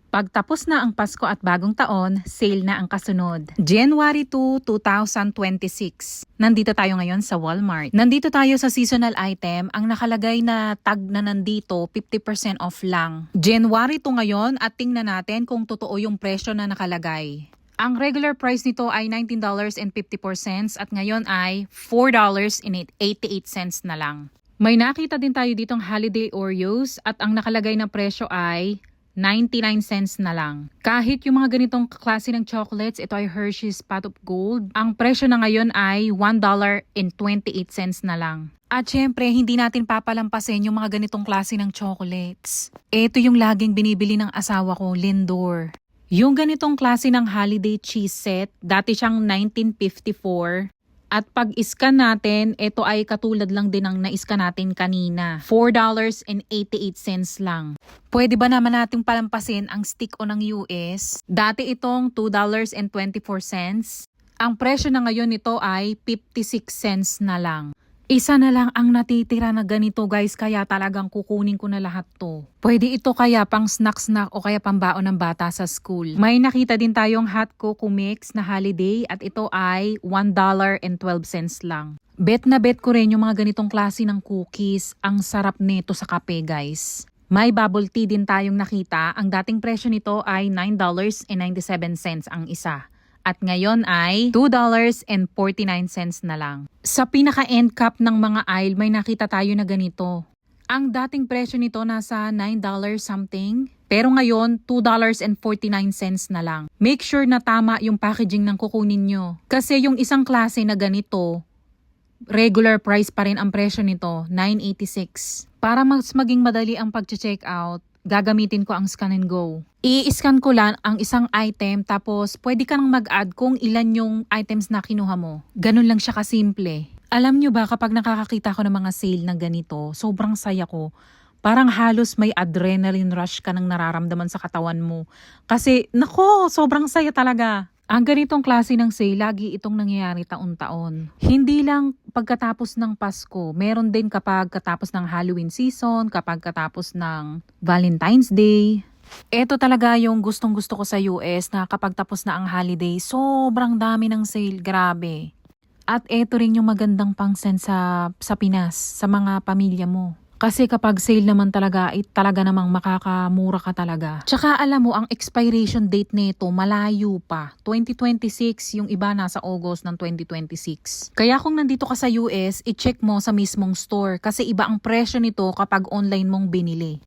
Pagtapos na ang Pasko at Bagong Taon, sale na ang kasunod. January 2, 2026. Nandito tayo ngayon sa Walmart. Nandito tayo sa seasonal item. Ang nakalagay na tag na nandito, 50% off lang. January 2 ngayon at tingnan natin kung totoo yung presyo na nakalagay. Ang regular price nito ay $19.54 at ngayon ay $4.88 na lang. May nakita din tayo ditong holiday Oreos at ang nakalagay na presyo ay 99 cents na lang. Kahit yung mga ganitong klase ng chocolates, ito ay Hershey's Pot of Gold. Ang presyo na ngayon ay $1.28 na lang. At syempre, hindi natin papalampasin yung mga ganitong klase ng chocolates. Ito yung laging binibili ng asawa ko, Lindor. Yung ganitong klase ng holiday cheese set, dati siyang 1954. At pag iskan natin, ito ay katulad lang din ng na-iskan natin kanina. $4.88 lang. Pwede ba naman nating palampasin ang stick o ng US? Dati itong $2.24. Ang presyo na ngayon nito ay 56 cents na lang. Isa na lang ang natitira na ganito guys, kaya talagang kukunin ko na lahat to. Pwede ito kaya pang snack-snack o kaya pambaon ng bata sa school. May nakita din tayong hot cocoa mix na holiday at ito ay $1.12 lang. Bet na bet ko rin yung mga ganitong klase ng cookies. Ang sarap nito sa kape guys. May bubble tea din tayong nakita. Ang dating presyo nito ay $9.97 ang isa. At ngayon ay $2.49 na lang. Sa pinaka-end cap ng mga aisle, may nakita tayo na ganito. Ang dating presyo nito nasa $9 something. Pero ngayon, $2.49 na lang. Make sure na tama yung packaging ng kukunin nyo. Kasi yung isang klase na ganito, regular price pa rin ang presyo nito, $9.86. Para mas maging madali ang pag-check out, gagamitin ko ang scan and go. I-scan ko lang ang isang item tapos pwede ka nang mag-add kung ilan yung items na kinuha mo. Ganun lang siya kasimple. Alam nyo ba kapag nakakakita ko ng mga sale na ganito, sobrang saya ko. Parang halos may adrenaline rush ka nang nararamdaman sa katawan mo. Kasi nako, sobrang saya talaga. Ang ganitong klase ng sale, lagi itong nangyayari taon-taon. Hindi lang pagkatapos ng Pasko, meron din kapag katapos ng Halloween season, kapag katapos ng Valentine's Day. Ito talaga yung gustong-gusto ko sa US na kapag tapos na ang holiday, sobrang dami ng sale, grabe. At ito rin yung magandang pang-send sa Pinas, sa mga pamilya mo. Kasi kapag sale naman talaga, talaga namang makakamura ka talaga. Tsaka alam mo, ang expiration date nito malayo pa. 2026, yung iba nasa August ng 2026. Kaya kung nandito ka sa US, i-check mo sa mismong store kasi iba ang presyo nito kapag online mong binili.